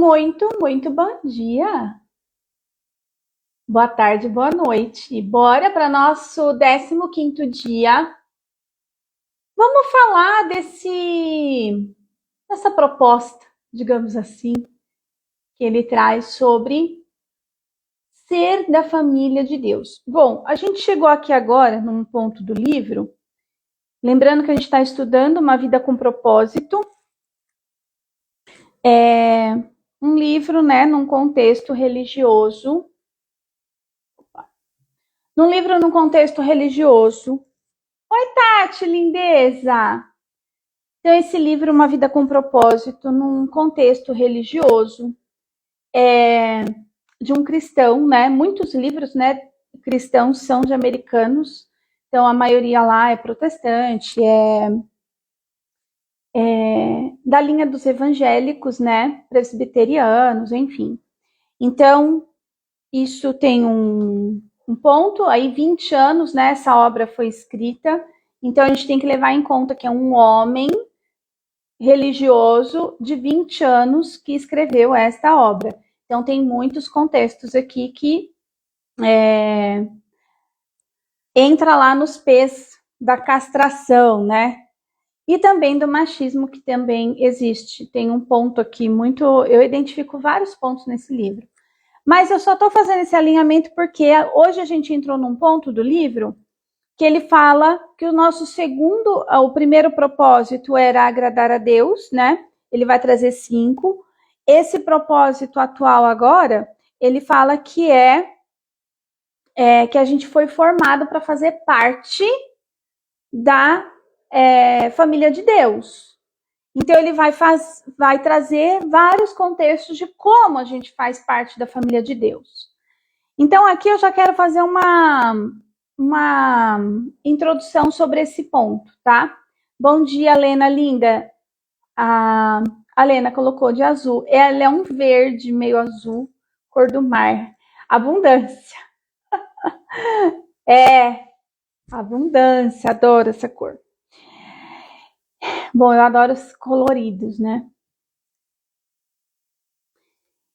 Muito bom dia. Boa tarde, boa noite. Bora para nosso 15º dia. Vamos falar dessa proposta, digamos assim, que ele traz sobre ser da família de Deus. Bom, a gente chegou aqui agora num ponto do livro, lembrando que a gente está estudando Uma Vida com Propósito. É um livro, né, num contexto religioso. Num contexto religioso. Oi, Tati, lindeza! Então, esse livro, Uma Vida com Propósito, num contexto religioso, de um cristão, né? Muitos livros, né, cristãos são de americanos, então a maioria lá é protestante, da linha dos evangélicos, né, presbiterianos, enfim. Então, isso tem um ponto, aí 20 anos, né, essa obra foi escrita, então a gente tem que levar em conta que é um homem religioso de 20 anos que escreveu esta obra. Então tem muitos contextos aqui que entra lá nos pés da castração, né? E também do machismo, que também existe. Tem um ponto aqui muito... Eu identifico vários pontos nesse livro. Mas eu só estou fazendo esse alinhamento porque hoje a gente entrou num ponto do livro que ele fala que o primeiro propósito era agradar a Deus, né? Ele vai trazer 5. Esse propósito atual agora, ele fala que que a gente foi formado para fazer parte da família de Deus. Então ele vai trazer vários contextos de como a gente faz parte da família de Deus. Então aqui eu já quero fazer uma introdução sobre esse ponto, tá? Bom dia, Lena, linda. A Lena colocou de azul. Ela é um verde meio azul, cor do mar. Abundância. Abundância. Adoro essa cor. Bom, eu adoro os coloridos, né?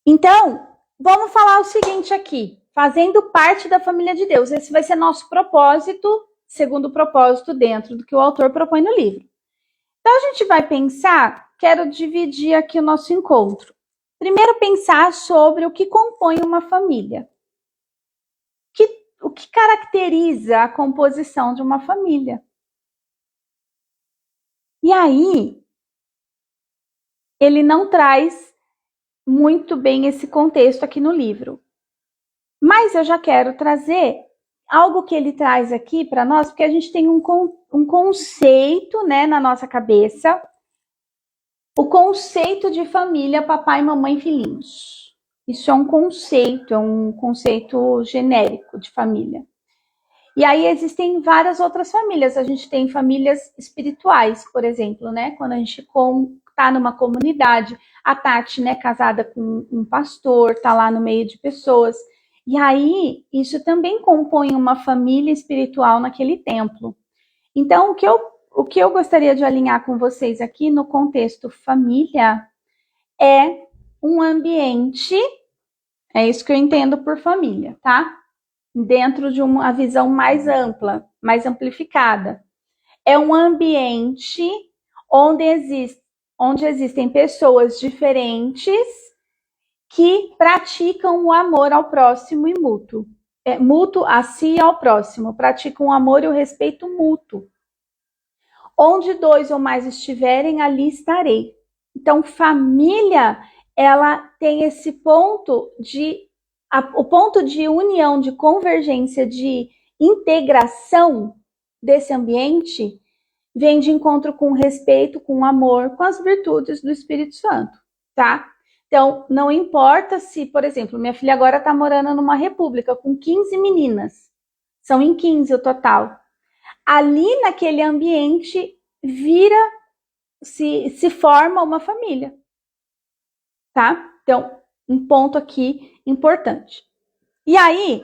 Então, vamos falar o seguinte aqui. Fazendo parte da família de Deus. Esse vai ser nosso propósito, segundo propósito dentro do que o autor propõe no livro. Então, a gente vai pensar, quero dividir aqui o nosso encontro. Primeiro, pensar sobre o que compõe uma família. O que caracteriza a composição de uma família. E aí, ele não traz muito bem esse contexto aqui no livro. Mas eu já quero trazer algo que ele traz aqui para nós, porque a gente tem um conceito, né, na nossa cabeça, o conceito de família, papai, mamãe, filhinhos. Isso é um conceito genérico de família. E aí existem várias outras famílias. A gente tem famílias espirituais, por exemplo, né? Quando a gente está numa comunidade, a Tati, né, casada com um pastor, está lá no meio de pessoas. E aí, isso também compõe uma família espiritual naquele templo. Então, o que eu gostaria de alinhar com vocês aqui no contexto família é um ambiente, é isso que eu entendo por família, tá? Dentro de uma visão mais ampla, mais amplificada. É um ambiente onde existem pessoas diferentes que praticam o amor ao próximo e mútuo. Mútuo a si e ao próximo. Praticam o amor e o respeito mútuo. Onde 2 ou mais estiverem, ali estarei. Então, família, ela tem esse ponto o ponto de união, de convergência, de integração desse ambiente, vem de encontro com respeito, com amor, com as virtudes do Espírito Santo, tá? Então, não importa se, por exemplo, minha filha agora está morando numa república com 15 meninas, são em 15 o total. Ali naquele ambiente se forma uma família, tá? Então, um ponto aqui importante. E aí,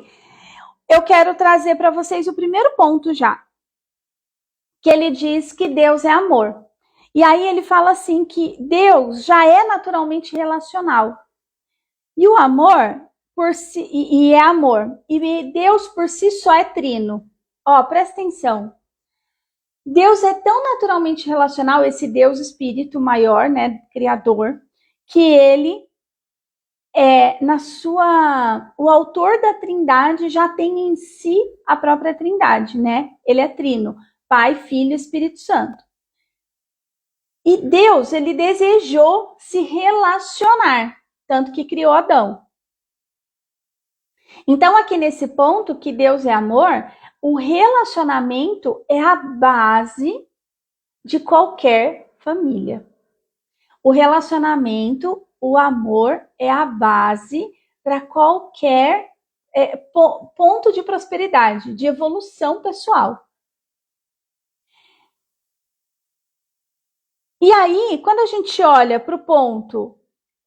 eu quero trazer para vocês o primeiro ponto já, que ele diz que Deus é amor. E aí ele fala assim que Deus já é naturalmente relacional. E o amor por si e é amor. E Deus por si só é trino. Ó, presta atenção. Deus é tão naturalmente relacional, esse Deus espírito maior, né, criador, que ele o autor da Trindade já tem em si a própria Trindade, né? Ele é trino, Pai, Filho e Espírito Santo. E Deus, ele desejou se relacionar, tanto que criou Adão. Então, aqui nesse ponto que Deus é amor, o relacionamento é a base de qualquer família. O relacionamento, o amor é a base para qualquer ponto de prosperidade, de evolução pessoal. E aí, quando a gente olha para o ponto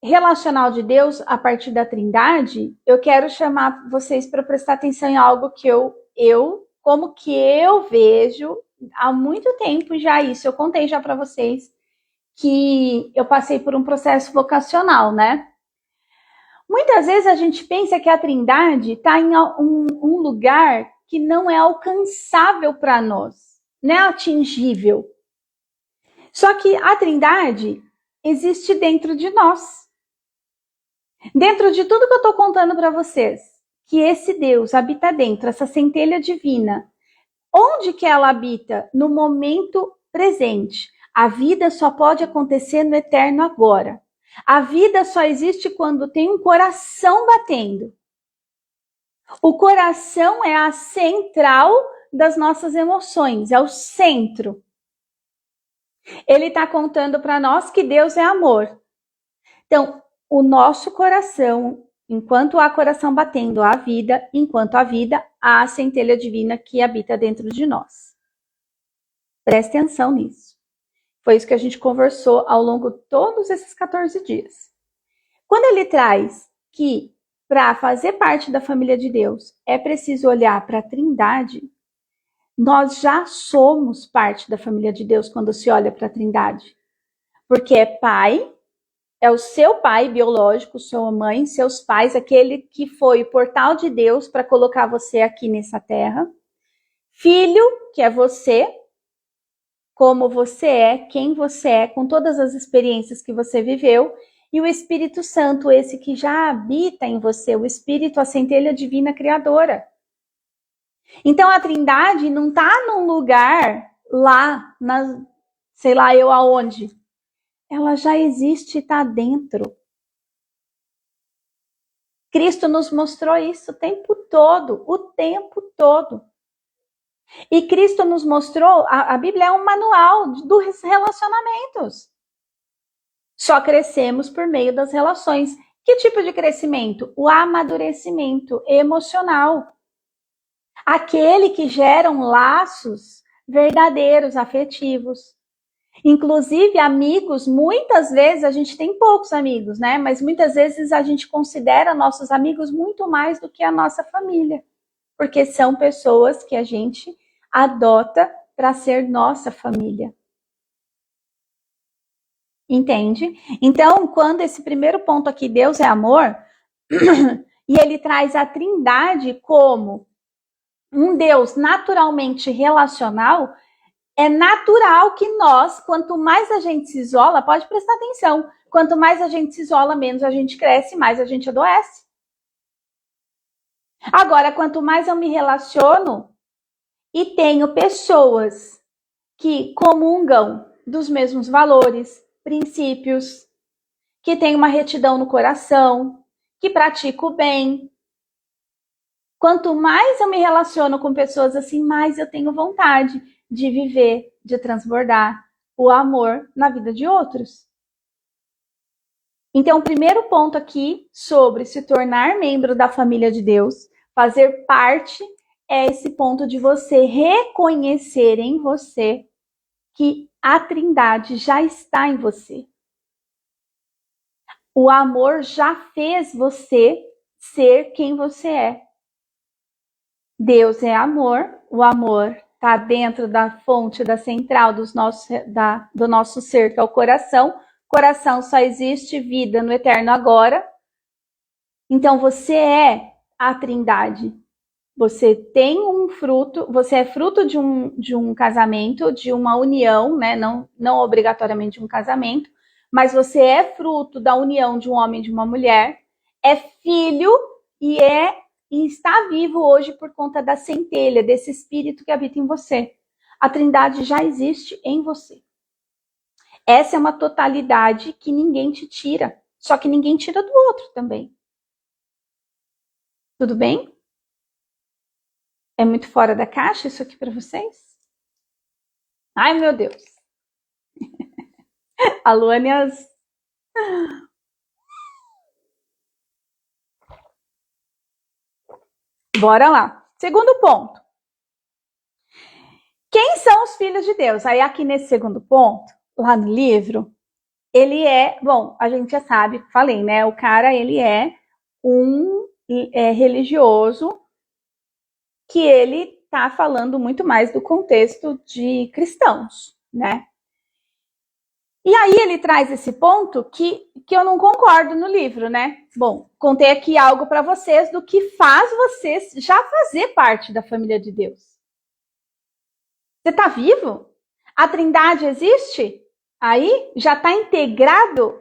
relacional de Deus a partir da Trindade, eu quero chamar vocês para prestar atenção em algo que como que eu vejo há muito tempo já isso. Eu contei já para vocês que eu passei por um processo vocacional, né? Muitas vezes a gente pensa que a Trindade está em um lugar que não é alcançável para nós, não é atingível. Só que a Trindade existe dentro de nós. Dentro de tudo que eu estou contando para vocês, que esse Deus habita dentro, essa centelha divina. Onde que ela habita? No momento presente. A vida só pode acontecer no eterno agora. A vida só existe quando tem um coração batendo. O coração é a central das nossas emoções, é o centro. Ele está contando para nós que Deus é amor. Então, o nosso coração, enquanto há coração batendo, há vida, enquanto há vida, há a centelha divina que habita dentro de nós. Preste atenção nisso. Foi isso que a gente conversou ao longo de todos esses 14 dias. Quando ele traz que para fazer parte da família de Deus é preciso olhar para a Trindade, nós já somos parte da família de Deus quando se olha para a Trindade. Porque é pai, é o seu pai biológico, sua mãe, seus pais, aquele que foi o portal de Deus para colocar você aqui nessa terra. Filho, que é você, como você é, quem você é, com todas as experiências que você viveu. E o Espírito Santo, esse que já habita em você, o Espírito, a centelha divina criadora. Então a Trindade não está num lugar lá, sei lá eu aonde. Ela já existe e está dentro. Cristo nos mostrou isso o tempo todo, o tempo todo. E Cristo nos mostrou, a Bíblia é um manual dos relacionamentos. Só crescemos por meio das relações. Que tipo de crescimento? O amadurecimento emocional. Aquele que geram laços verdadeiros, afetivos. Inclusive, amigos, muitas vezes a gente tem poucos amigos, né? Mas muitas vezes a gente considera nossos amigos muito mais do que a nossa família. Porque são pessoas que a gente adota para ser nossa família. Entende? Então, quando esse primeiro ponto aqui, Deus é amor, e ele traz a Trindade como um Deus naturalmente relacional, é natural que nós, quanto mais a gente se isola, pode prestar atenção, quanto mais a gente se isola, menos a gente cresce, mais a gente adoece. Agora, quanto mais eu me relaciono e tenho pessoas que comungam dos mesmos valores, princípios, que têm uma retidão no coração, que praticam o bem. Quanto mais eu me relaciono com pessoas assim, mais eu tenho vontade de viver, de transbordar o amor na vida de outros. Então, o primeiro ponto aqui sobre se tornar membro da família de Deus, fazer parte, é esse ponto de você reconhecer em você que a Trindade já está em você. O amor já fez você ser quem você é. Deus é amor, o amor está dentro da fonte, da central do nosso ser, que é o coração. Coração só existe vida no eterno agora. Então você é a Trindade. Você tem um fruto, você é fruto de um casamento, de uma união, né? Não obrigatoriamente de um casamento, mas você é fruto da união de um homem e de uma mulher, é filho e e está vivo hoje por conta da centelha, desse espírito que habita em você. A Trindade já existe em você. Essa é uma totalidade que ninguém te tira, só que ninguém tira do outro também. Tudo bem? É muito fora da caixa isso aqui para vocês? Ai, meu Deus. A Luane Bora lá. Segundo ponto. Quem são os filhos de Deus? Aí aqui nesse segundo ponto, lá no livro, ele é, bom, a gente já sabe, falei, né? O cara, ele é um religioso que ele tá falando muito mais do contexto de cristãos, né? E aí ele traz esse ponto que eu não concordo no livro, né? Bom, contei aqui algo para vocês do que faz vocês já fazer parte da família de Deus. Você está vivo? A Trindade existe? Aí já está integrado?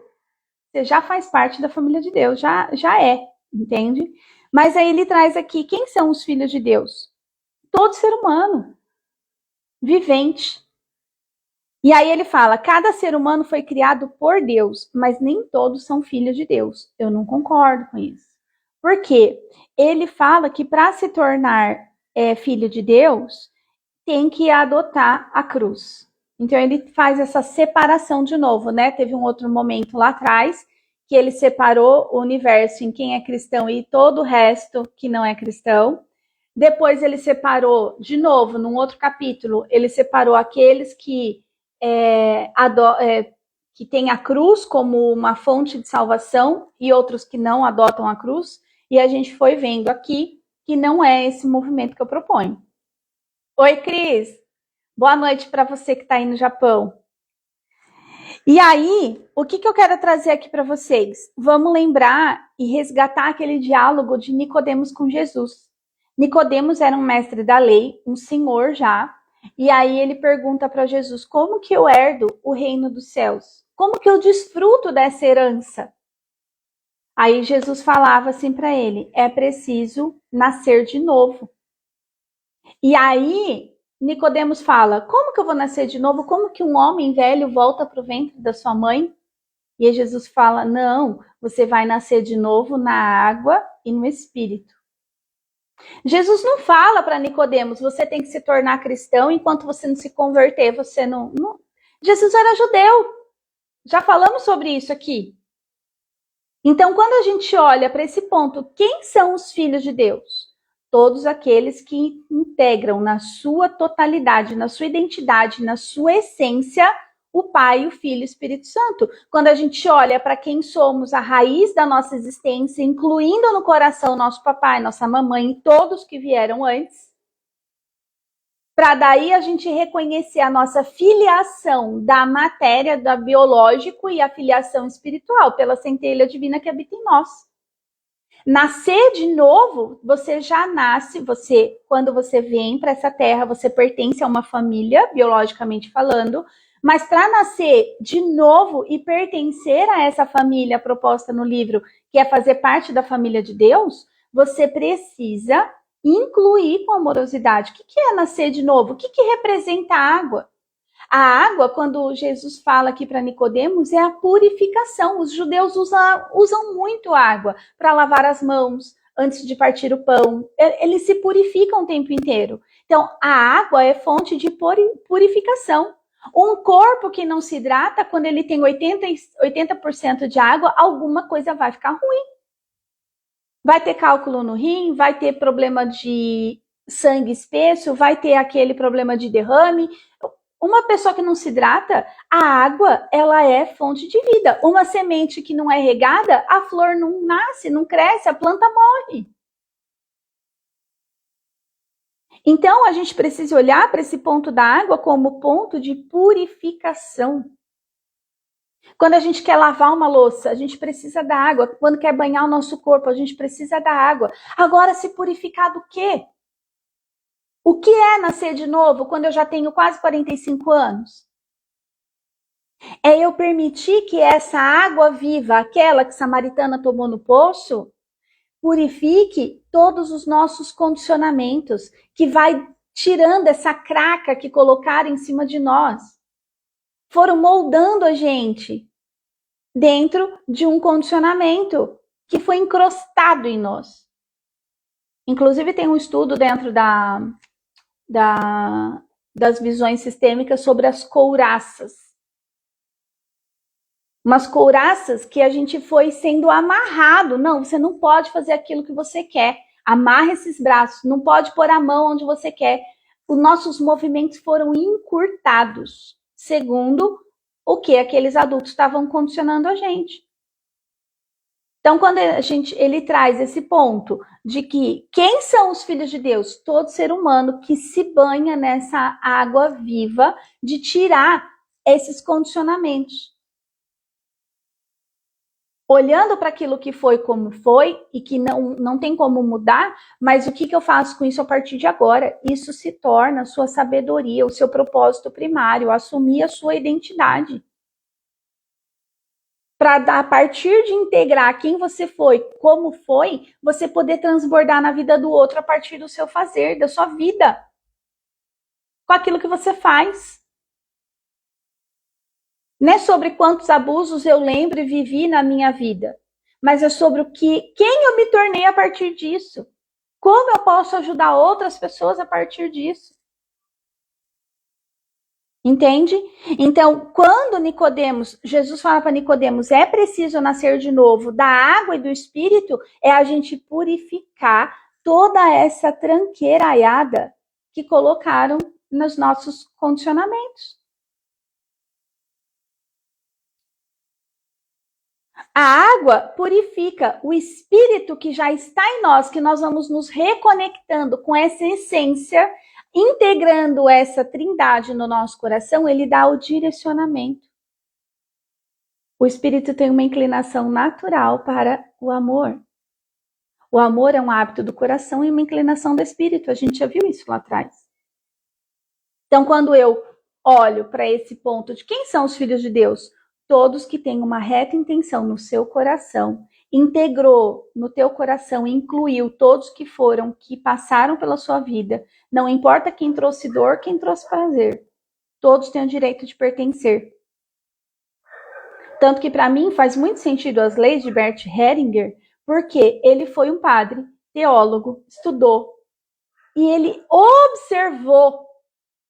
Você já faz parte da família de Deus, já é, entende? Mas aí ele traz aqui, quem são os filhos de Deus? Todo ser humano, vivente. E aí ele fala, cada ser humano foi criado por Deus, mas nem todos são filhos de Deus. Eu não concordo com isso. Por quê? Ele fala que para se tornar filho de Deus, tem que adotar a cruz. Então ele faz essa separação de novo, né? Teve um outro momento lá atrás que ele separou o universo em quem é cristão e todo o resto que não é cristão. Depois ele separou, de novo, num outro capítulo, ele separou aqueles que que têm a cruz como uma fonte de salvação e outros que não adotam a cruz. E a gente foi vendo aqui que não é esse movimento que eu proponho. Oi, Cris. Boa noite para você que está aí no Japão. E aí, o que eu quero trazer aqui para vocês? Vamos lembrar e resgatar aquele diálogo de Nicodemos com Jesus. Nicodemos era um mestre da lei, um senhor já, e aí ele pergunta para Jesus: como que eu herdo o reino dos céus? Como que eu desfruto dessa herança? Aí Jesus falava assim para ele: é preciso nascer de novo. E aí Nicodemos fala: como que eu vou nascer de novo? Como que um homem velho volta para o ventre da sua mãe? E aí Jesus fala: não, você vai nascer de novo na água e no espírito. Jesus não fala para Nicodemos: você tem que se tornar cristão, enquanto você não se converter, você não. Jesus era judeu. Já falamos sobre isso aqui. Então, quando a gente olha para esse ponto, quem são os filhos de Deus? Todos aqueles que integram na sua totalidade, na sua identidade, na sua essência, o Pai, o Filho e o Espírito Santo. Quando a gente olha para quem somos, a raiz da nossa existência, incluindo no coração nosso papai, nossa mamãe e todos que vieram antes, para daí a gente reconhecer a nossa filiação da matéria, da biológico e a filiação espiritual pela centelha divina que habita em nós. Nascer de novo, você já nasce, quando você vem para essa terra, você pertence a uma família, biologicamente falando, mas para nascer de novo e pertencer a essa família proposta no livro, que é fazer parte da família de Deus, você precisa incluir com amorosidade. O que é nascer de novo? O que representa a água? A água, quando Jesus fala aqui para Nicodemos, é a purificação. Os judeus usam muito água para lavar as mãos antes de partir o pão. Eles se purificam o tempo inteiro. Então, a água é fonte de purificação. Um corpo que não se hidrata, quando ele tem 80% de água, alguma coisa vai ficar ruim. Vai ter cálculo no rim, vai ter problema de sangue espesso, vai ter aquele problema de derrame. Uma pessoa que não se hidrata, a água, ela é fonte de vida. Uma semente que não é regada, a flor não nasce, não cresce, a planta morre. Então, a gente precisa olhar para esse ponto da água como ponto de purificação. Quando a gente quer lavar uma louça, a gente precisa da água. Quando quer banhar o nosso corpo, a gente precisa da água. Agora, se purificar do quê? O que é nascer de novo quando eu já tenho quase 45 anos? É eu permitir que essa água viva, aquela que a samaritana tomou no poço, purifique todos os nossos condicionamentos, que vai tirando essa craca que colocaram em cima de nós. Foram moldando a gente dentro de um condicionamento que foi encrostado em nós. Inclusive tem um estudo dentro das visões sistêmicas sobre as couraças. Umas couraças que a gente foi sendo amarrado. Não, você não pode fazer aquilo que você quer. Amarra esses braços, não pode pôr a mão onde você quer. Os nossos movimentos foram encurtados, segundo o que aqueles adultos estavam condicionando a gente. Então, quando ele traz esse ponto de que quem são os filhos de Deus? Todo ser humano que se banha nessa água viva de tirar esses condicionamentos. Olhando para aquilo que foi como foi e que não tem como mudar, mas o que eu faço com isso a partir de agora? Isso se torna a sua sabedoria, o seu propósito primário, assumir a sua identidade. Para a partir de integrar quem você foi, como foi, você poder transbordar na vida do outro a partir do seu fazer, da sua vida, com aquilo que você faz. Não é sobre quantos abusos eu lembro e vivi na minha vida, mas é sobre quem eu me tornei a partir disso. Como eu posso ajudar outras pessoas a partir disso? Entende? Então, quando Jesus fala para Nicodemos, é preciso nascer de novo da água e do Espírito, é a gente purificar toda essa tranqueiraiada que colocaram nos nossos condicionamentos. A água purifica o espírito que já está em nós, que nós vamos nos reconectando com essa essência, integrando essa trindade no nosso coração, ele dá o direcionamento. O espírito tem uma inclinação natural para o amor. O amor é um hábito do coração e uma inclinação do espírito. A gente já viu isso lá atrás. Então, quando eu olho para esse ponto de quem são os filhos de Deus, todos que têm uma reta intenção no seu coração, integrou no teu coração, incluiu todos que passaram pela sua vida, não importa quem trouxe dor, quem trouxe prazer, todos têm o direito de pertencer. Tanto que para mim faz muito sentido as leis de Bert Hellinger, porque ele foi um padre, teólogo, estudou, e ele observou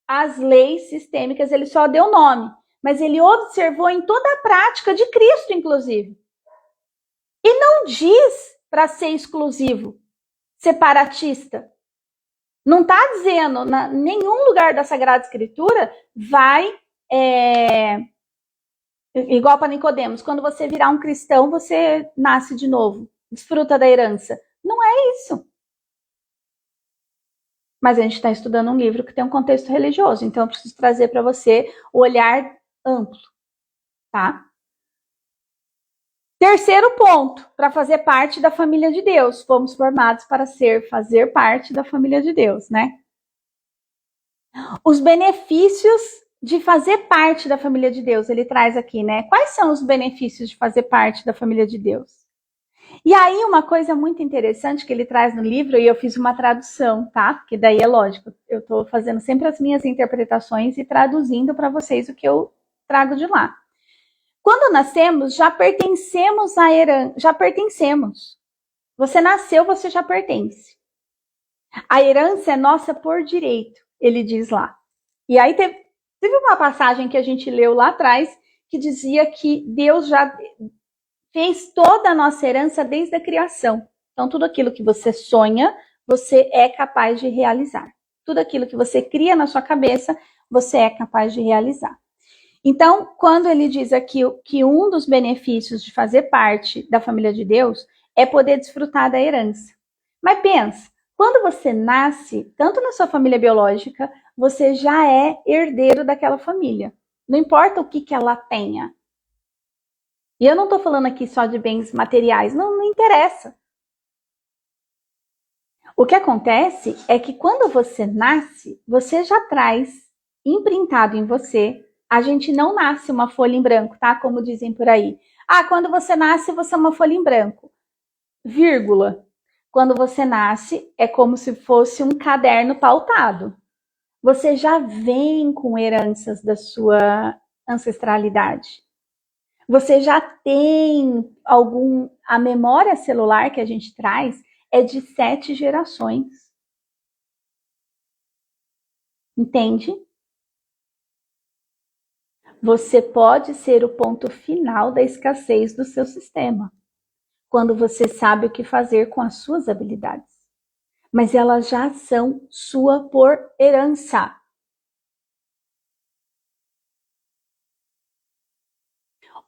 as leis sistêmicas, ele só deu nome, mas ele observou em toda a prática de Cristo, inclusive. E não diz para ser exclusivo, separatista. Não está dizendo, em nenhum lugar da Sagrada Escritura vai, igual para Nicodemos, quando você virar um cristão, você nasce de novo, desfruta da herança. Não é isso. Mas a gente está estudando um livro que tem um contexto religioso, então eu preciso trazer para você o olhar amplo, tá? Terceiro ponto, para fazer parte da família de Deus. Fomos formados para fazer parte da família de Deus, né? Os benefícios de fazer parte da família de Deus, ele traz aqui, né? Quais são os benefícios de fazer parte da família de Deus? E aí, uma coisa muito interessante que ele traz no livro, e eu fiz uma tradução, tá? Porque daí é lógico, eu tô fazendo sempre as minhas interpretações e traduzindo para vocês o que eu trago de lá. Quando nascemos, já pertencemos à herança, já pertencemos. Você nasceu, você já pertence. A herança é nossa por direito, ele diz lá. E aí teve uma passagem que a gente leu lá atrás que dizia que Deus já fez toda a nossa herança desde a criação. Então, tudo aquilo que você sonha, você é capaz de realizar. Tudo aquilo que você cria na sua cabeça, você é capaz de realizar. Então, quando ele diz aqui que um dos benefícios de fazer parte da família de Deus é poder desfrutar da herança. Mas pensa, quando você nasce, tanto na sua família biológica, você já é herdeiro daquela família. Não importa o que ela tenha. E eu não estou falando aqui só de bens materiais, não interessa. O que acontece é que quando você nasce, você já traz imprintado em você. A gente não nasce uma folha em branco, tá? Como dizem por aí. Ah, quando você nasce, você é uma folha em branco. Vírgula. Quando você nasce, é como se fosse um caderno pautado. Você já vem com heranças da sua ancestralidade. Você já tem algum. A memória celular que a gente traz é de 7 gerações. Entende? Você pode ser o ponto final da escassez do seu sistema, quando você sabe o que fazer com as suas habilidades. Mas elas já são sua por herança.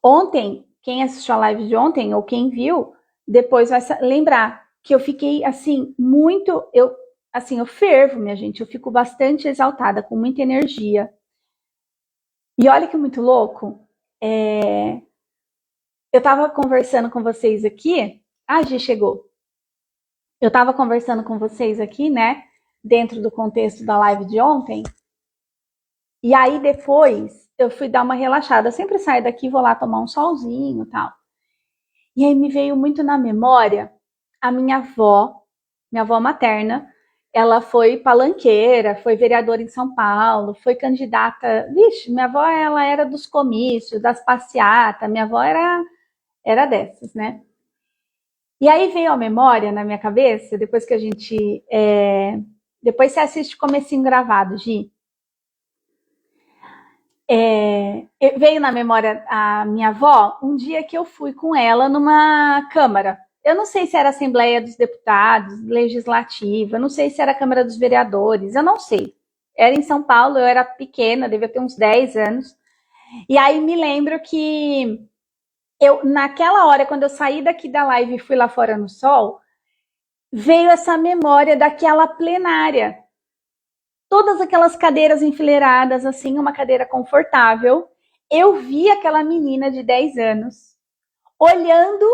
Ontem, quem assistiu a live de ontem, ou quem viu, depois vai lembrar que eu fiquei assim, muito. Eu fervo, minha gente, eu fico bastante exaltada, com muita energia. E olha que muito louco. Eu tava conversando com vocês aqui. A Gi chegou. Eu tava conversando com vocês aqui, né? Dentro do contexto da live de ontem. E aí depois eu fui dar uma relaxada. Eu sempre saio daqui, vou lá tomar um solzinho e tal. E aí me veio muito na memória a minha avó materna. Ela foi palanqueira, foi vereadora em São Paulo, foi candidata. Vixe, minha avó ela era dos comícios, das passeatas. Minha avó era dessas, né? E aí veio a memória na minha cabeça, depois que a gente. Depois você assiste o comecinho gravado, Gi. Veio na memória a minha avó um dia que eu fui com ela numa Câmara. Eu não sei se era Assembleia dos Deputados, Legislativa, não sei se era Câmara dos Vereadores, eu não sei. Era em São Paulo, eu era pequena, devia ter uns 10 anos. E aí me lembro que naquela hora, quando eu saí daqui da live e fui lá fora no sol, veio essa memória daquela plenária. Todas aquelas cadeiras enfileiradas, assim, uma cadeira confortável. Eu vi aquela menina de 10 anos olhando,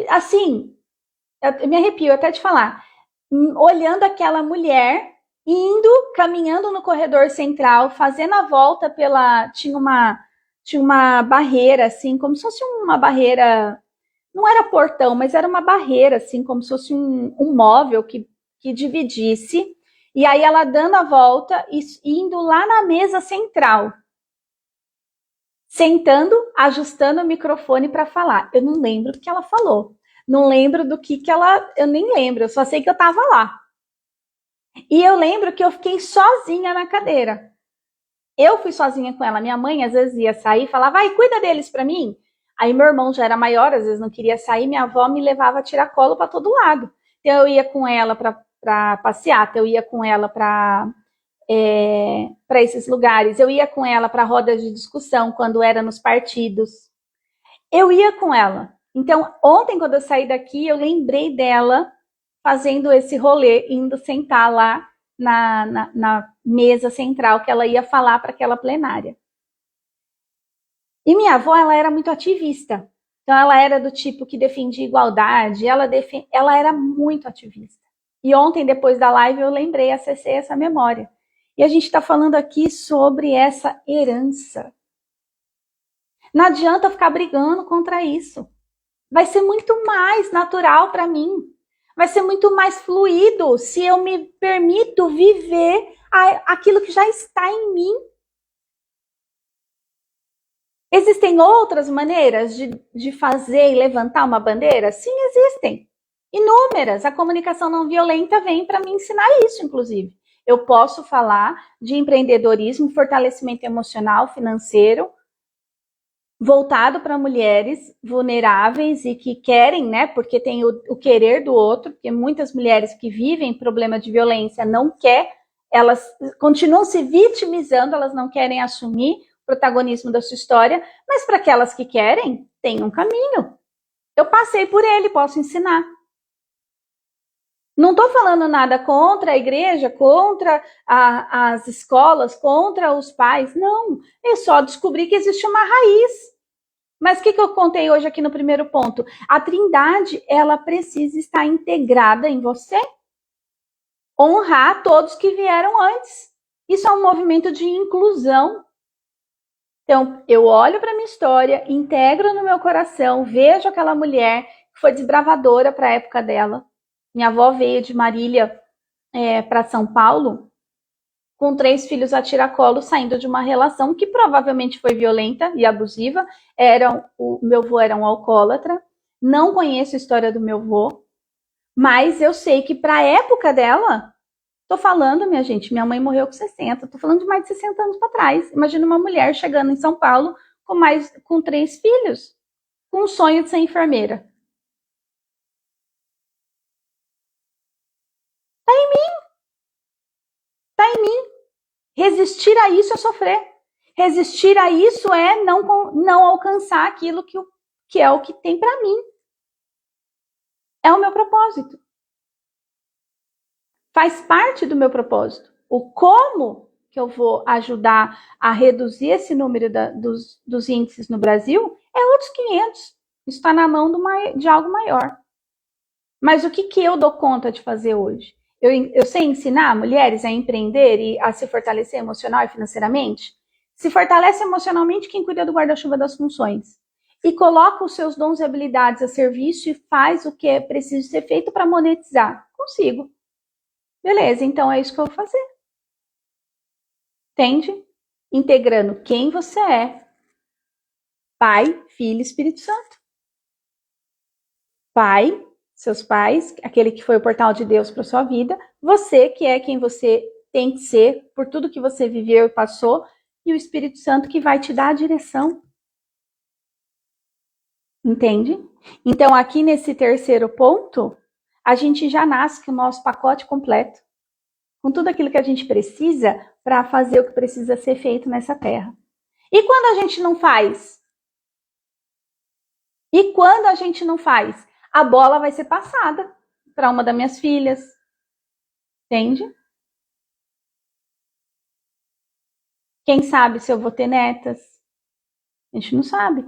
assim, eu me arrepio até de falar, olhando aquela mulher indo, caminhando no corredor central, fazendo a volta pela. Tinha uma barreira, assim, como se fosse uma barreira. Não era portão, mas era uma barreira, assim, como se fosse um móvel que dividisse. E aí ela dando a volta e indo lá na mesa central. Sentando, ajustando o microfone para falar. Eu não lembro do que ela falou. Não lembro do que ela. Eu nem lembro, eu só sei que eu estava lá. E eu lembro que eu fiquei sozinha na cadeira. Eu fui sozinha com ela. Minha mãe às vezes ia sair e falava, vai, cuida deles para mim. Aí meu irmão já era maior, às vezes não queria sair, minha avó me levava a tirar colo para todo lado. Então eu ia com ela para passeata, eu ia com ela para esses lugares, eu ia com ela para rodas de discussão quando era nos partidos. Eu ia com ela. Então ontem quando eu saí daqui, eu lembrei dela fazendo esse rolê, indo sentar lá na mesa central que ela ia falar para aquela plenária. E minha avó, ela era muito ativista. Então, ela era do tipo que defendia igualdade, ela era muito ativista. E ontem, depois da live, eu lembrei, acessei essa memória. E a gente está falando aqui sobre essa herança. Não adianta ficar brigando contra isso. Vai ser muito mais natural para mim. Vai ser muito mais fluido se eu me permito viver aquilo que já está em mim. Existem outras maneiras de fazer e levantar uma bandeira? Sim, existem. Inúmeras. A comunicação não violenta vem para me ensinar isso, inclusive. Eu posso falar de empreendedorismo, fortalecimento emocional, financeiro, voltado para mulheres vulneráveis e que querem, né? Porque tem o querer do outro, porque muitas mulheres que vivem problema de violência não querem, elas continuam se vitimizando, elas não querem assumir o protagonismo da sua história, mas para aquelas que querem, tem um caminho. Eu passei por ele, posso ensinar. Não estou falando nada contra a igreja, contra as escolas, contra os pais. Não, eu só descobri que existe uma raiz. Mas o que eu contei hoje aqui no primeiro ponto? A Trindade, ela precisa estar integrada em você. Honrar todos que vieram antes. Isso é um movimento de inclusão. Então, eu olho para minha história, integro no meu coração, vejo aquela mulher que foi desbravadora para a época dela. Minha avó veio de Marília para São Paulo com 3 filhos a tiracolo, saindo de uma relação que provavelmente foi violenta e abusiva. O meu avô era um alcoólatra. Não conheço a história do meu avô, mas eu sei que para a época dela, tô falando, minha gente, minha mãe morreu com 60, tô falando de mais de 60 anos para trás. Imagina uma mulher chegando em São Paulo com 3 filhos, com o sonho de ser enfermeira. Tá em mim. Resistir a isso é sofrer. Resistir a isso é não alcançar aquilo que é o que tem para mim. É o meu propósito. Faz parte do meu propósito. O como que eu vou ajudar a reduzir esse número dos índices no Brasil é outros 500. Isso está na mão de algo maior. Mas o que eu dou conta de fazer hoje? Eu sei ensinar mulheres a empreender e a se fortalecer emocional e financeiramente? Se fortalece emocionalmente quem cuida do guarda-chuva das funções. E coloca os seus dons e habilidades a serviço e faz o que é preciso ser feito para monetizar. Consigo. Beleza, então é isso que eu vou fazer. Entende? Integrando quem você é. Pai, Filho e Espírito Santo. Pai, seus pais, aquele que foi o portal de Deus para sua vida. Você, que é quem você tem que ser por tudo que você viveu e passou. E o Espírito Santo que vai te dar a direção. Entende? Então, aqui nesse terceiro ponto, a gente já nasce com o nosso pacote completo. Com tudo aquilo que a gente precisa para fazer o que precisa ser feito nessa terra. E quando a gente não faz? E quando a gente não faz? A bola vai ser passada para uma das minhas filhas. Entende? Quem sabe se eu vou ter netas? A gente não sabe.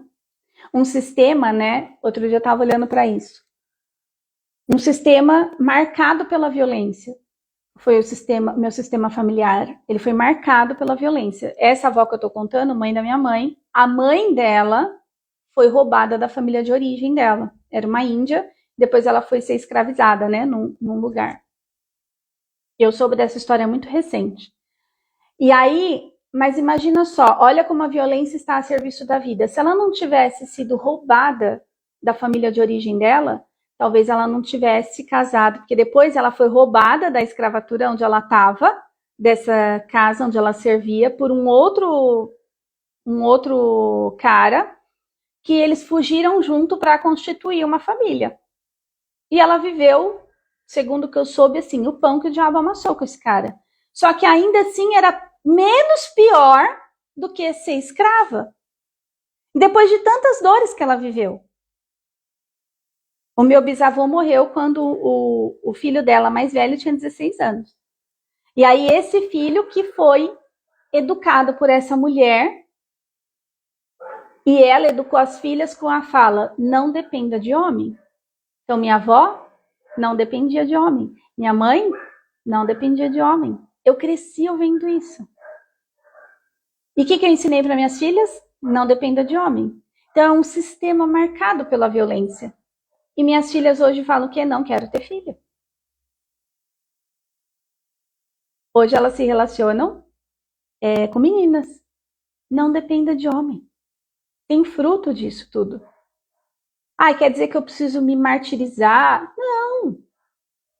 Um sistema, né? Outro dia eu estava olhando para isso. Um sistema marcado pela violência. Foi meu sistema familiar. Ele foi marcado pela violência. Essa avó que eu tô contando, mãe da minha mãe, a mãe dela foi roubada da família de origem dela. Era uma índia, depois ela foi ser escravizada, né, num lugar. Eu soube dessa história muito recente. E aí, mas imagina só, olha como a violência está a serviço da vida. Se ela não tivesse sido roubada da família de origem dela, talvez ela não tivesse casado, porque depois ela foi roubada da escravatura onde ela estava, dessa casa onde ela servia, por um outro cara, que eles fugiram junto para constituir uma família. E ela viveu, segundo o que eu soube, assim, o pão que o diabo amassou com esse cara. Só que ainda assim era menos pior do que ser escrava. Depois de tantas dores que ela viveu. O meu bisavô morreu quando o filho dela mais velho tinha 16 anos. E aí esse filho que foi educado por essa mulher, e ela educou as filhas com a fala: não dependa de homem. Então minha avó não dependia de homem. Minha mãe não dependia de homem. Eu cresci ouvindo isso. E o que eu ensinei para minhas filhas? Não dependa de homem. Então é um sistema marcado pela violência. E minhas filhas hoje falam que não quero ter filho. Hoje elas se relacionam com meninas. Não dependa de homem. Tem fruto disso tudo. Quer dizer que eu preciso me martirizar? Não.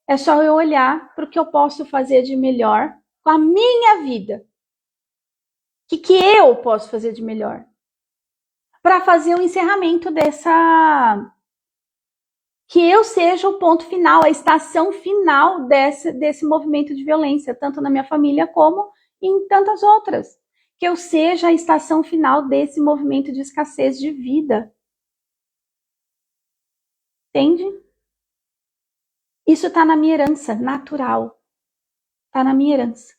É só eu olhar para o que eu posso fazer de melhor com a minha vida. O que eu posso fazer de melhor? Para fazer o encerramento dessa... Que eu seja o ponto final, a estação final desse movimento de violência, tanto na minha família como em tantas outras. Que eu seja a estação final desse movimento de escassez de vida. Entende? Isso está na minha herança natural. Está na minha herança.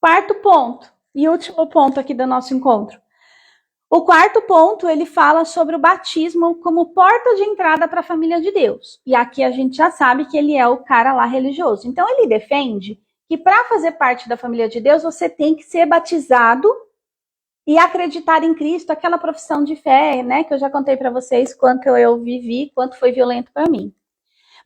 Quarto ponto. E último ponto aqui do nosso encontro. O quarto ponto, ele fala sobre o batismo como porta de entrada para a família de Deus. E aqui a gente já sabe que ele é o cara lá religioso. Então ele defende que para fazer parte da família de Deus, você tem que ser batizado e acreditar em Cristo, aquela profissão de fé, né, que eu já contei para vocês quanto eu vivi, quanto foi violento para mim.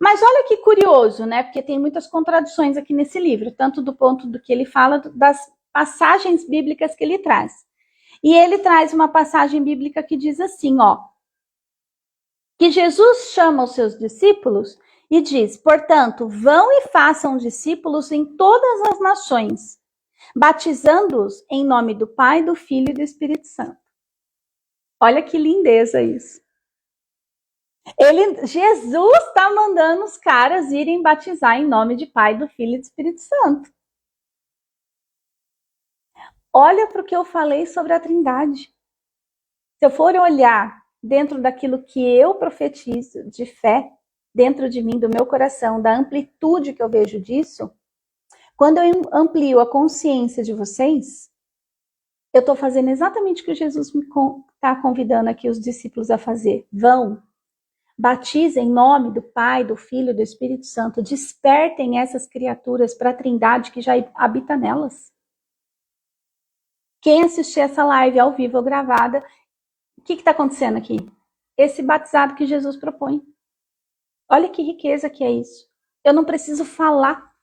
Mas olha que curioso, né, porque tem muitas contradições aqui nesse livro, tanto do ponto do que ele fala, das passagens bíblicas que ele traz. E ele traz uma passagem bíblica que diz assim, ó, que Jesus chama os seus discípulos e diz, portanto, vão e façam discípulos em todas as nações, batizando-os em nome do Pai, do Filho e do Espírito Santo. Olha que lindeza isso. Jesus está mandando os caras irem batizar em nome de Pai, do Filho e do Espírito Santo. Olha para o que eu falei sobre a Trindade. Se eu for olhar dentro daquilo que eu profetizo de fé, dentro de mim, do meu coração, da amplitude que eu vejo disso, quando eu amplio a consciência de vocês, eu estou fazendo exatamente o que Jesus me está convidando aqui os discípulos a fazer. Vão, batizem em nome do Pai, do Filho e do Espírito Santo, despertem essas criaturas para a Trindade que já habita nelas. Quem assistir essa live ao vivo ou gravada, o que está acontecendo aqui? Esse batizado que Jesus propõe. Olha que riqueza que é isso. Eu não preciso falar,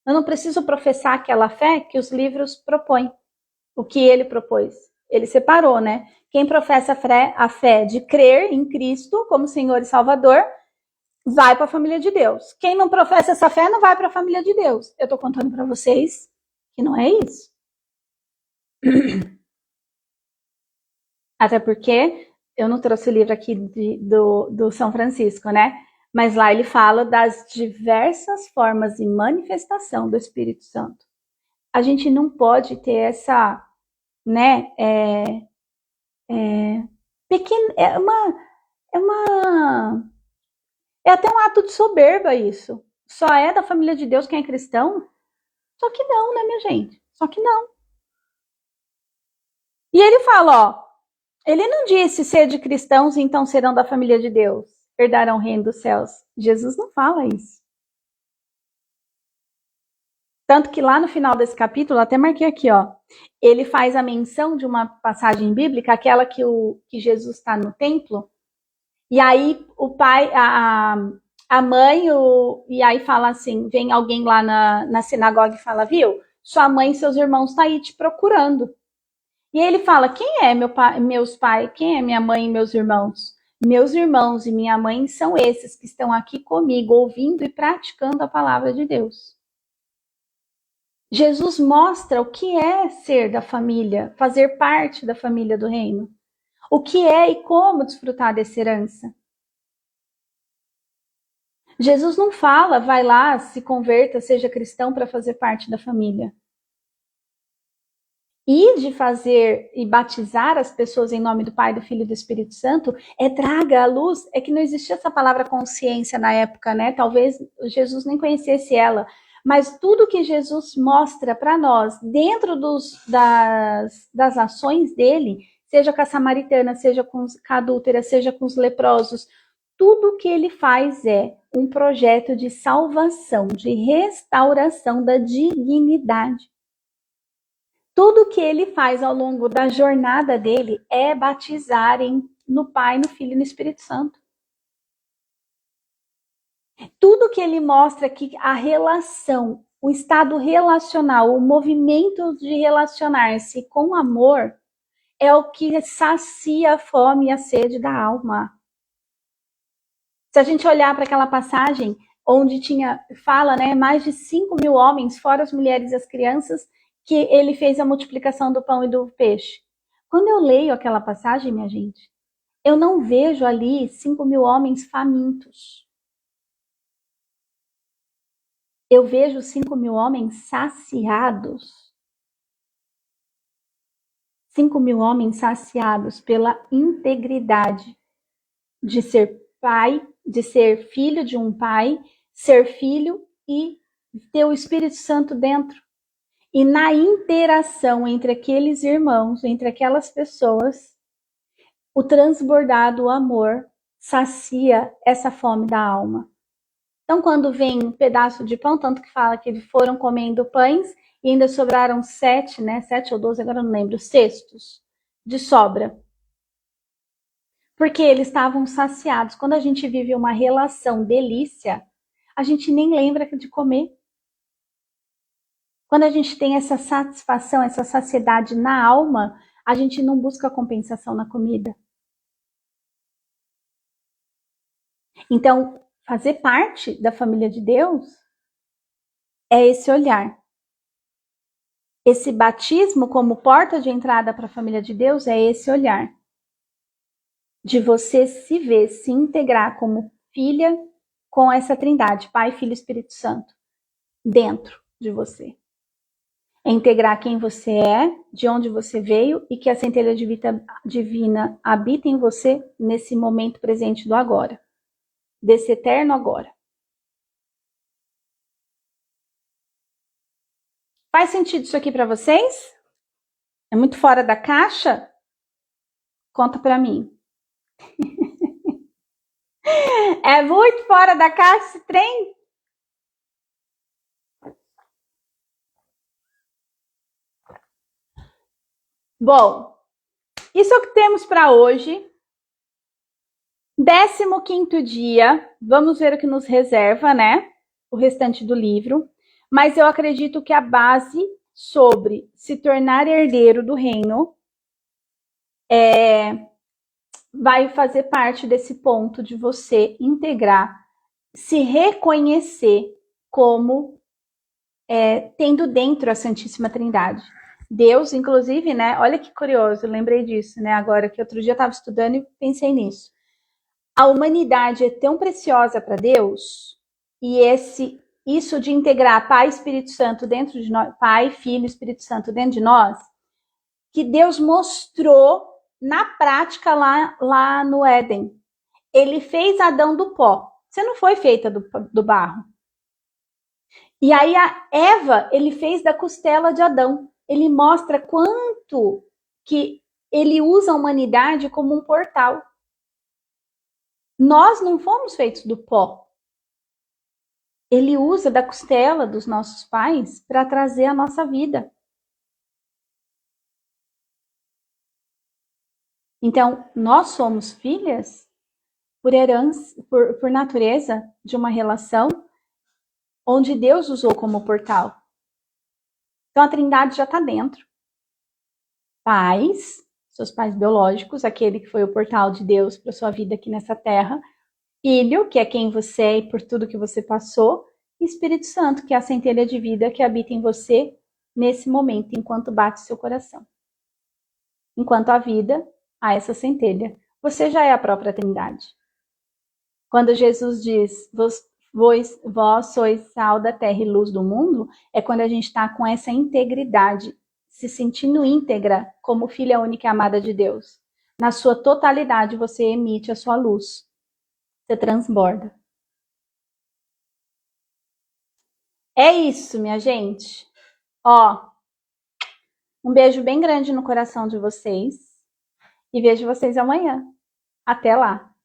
eu não preciso professar aquela fé que os livros propõem. O que ele propôs. Ele separou, né? Quem professa a fé de crer em Cristo como Senhor e Salvador, vai para a família de Deus. Quem não professa essa fé não vai para a família de Deus. Eu estou contando para vocês que não é isso. Até porque eu não trouxe o livro aqui do São Francisco, né? Mas lá ele fala das diversas formas de manifestação do Espírito Santo. A gente não pode ter essa, né? É até um ato de soberba isso. Só é da família de Deus quem é cristão? Só que não, né, minha gente? Só que não. E ele fala, ó, ele não disse ser de cristãos e então serão da família de Deus, herdarão o reino dos céus. Jesus não fala isso. Tanto que lá no final desse capítulo, até marquei aqui, ó, ele faz a menção de uma passagem bíblica, aquela que Jesus está no templo, e aí o pai, a mãe, e aí fala assim, vem alguém lá na sinagoga e fala, viu, sua mãe e seus irmãos estão aí te procurando. E ele fala, quem é meus pais, quem é minha mãe e meus irmãos? Meus irmãos e minha mãe são esses que estão aqui comigo, ouvindo e praticando a palavra de Deus. Jesus mostra o que é ser da família, fazer parte da família do reino. O que é e como desfrutar dessa herança. Jesus não fala, vai lá, se converta, seja cristão para fazer parte da família. E de fazer e batizar as pessoas em nome do Pai, do Filho e do Espírito Santo, traga à luz, é que não existia essa palavra consciência na época, né? Talvez Jesus nem conhecesse ela, mas tudo que Jesus mostra para nós, dentro das ações dele, seja com a samaritana, seja com a adúltera, seja com os leprosos, tudo que ele faz é um projeto de salvação, de restauração da dignidade. Tudo que ele faz ao longo da jornada dele é batizar no Pai, no Filho e no Espírito Santo. Tudo que ele mostra que a relação, o estado relacional, o movimento de relacionar-se com amor é o que sacia a fome e a sede da alma. Se a gente olhar para aquela passagem onde fala, né, mais de 5.000 homens, fora as mulheres e as crianças, que ele fez a multiplicação do pão e do peixe. Quando eu leio aquela passagem, minha gente, eu não vejo ali 5.000 homens famintos. Eu vejo 5.000 homens saciados. 5.000 homens saciados pela integridade de ser pai, de ser filho de um pai, ser filho e ter o Espírito Santo dentro. E na interação entre aqueles irmãos, entre aquelas pessoas, o transbordado, o amor, sacia essa fome da alma. Então, quando vem um pedaço de pão, tanto que fala que foram comendo pães e ainda sobraram 7, né? 7 ou 12, agora eu não lembro, cestos de sobra. Porque eles estavam saciados. Quando a gente vive uma relação delícia, a gente nem lembra de comer. Quando a gente tem essa satisfação, essa saciedade na alma, a gente não busca compensação na comida. Então, fazer parte da família de Deus é esse olhar. Esse batismo como porta de entrada para a família de Deus é esse olhar. De você se ver, se integrar como filha com essa trindade, Pai, Filho e Espírito Santo, dentro de você. É integrar quem você é, de onde você veio e que a centelha divina habita em você nesse momento presente do agora, desse eterno agora. Faz sentido isso aqui para vocês? É muito fora da caixa? Conta para mim. É muito fora da caixa esse trem? Bom, isso é o que temos para hoje. 15º dia, vamos ver o que nos reserva, né? O restante do livro. Mas eu acredito que a base sobre se tornar herdeiro do reino vai fazer parte desse ponto de você integrar, se reconhecer como tendo dentro a Santíssima Trindade. Deus, inclusive, né? Olha que curioso, eu lembrei disso, né? Agora que outro dia eu estava estudando e pensei nisso. A humanidade é tão preciosa para Deus e isso de integrar Pai e Espírito Santo dentro de nós, Pai, Filho e Espírito Santo dentro de nós, que Deus mostrou na prática lá no Éden. Ele fez Adão do pó. Você não foi feita do barro. E aí a Eva, ele fez da costela de Adão. Ele mostra quanto que ele usa a humanidade como um portal. Nós não fomos feitos do pó. Ele usa da costela dos nossos pais para trazer a nossa vida. Então, nós somos filhas por herança, por natureza, de uma relação onde Deus usou como portal. Então, a Trindade já está dentro. Pais, seus pais biológicos, aquele que foi o portal de Deus para sua vida aqui nessa terra. Filho, que é quem você é e por tudo que você passou. E Espírito Santo, que é a centelha de vida que habita em você nesse momento, enquanto bate seu coração. Enquanto há vida, há essa centelha. Você já é a própria Trindade. Quando Jesus diz, vós sois sal da terra e luz do mundo, é quando a gente está com essa integridade, se sentindo íntegra como filha única e amada de Deus. Na sua totalidade, você emite a sua luz. Você transborda. É isso, minha gente. Ó, um beijo bem grande no coração de vocês e vejo vocês amanhã. Até lá!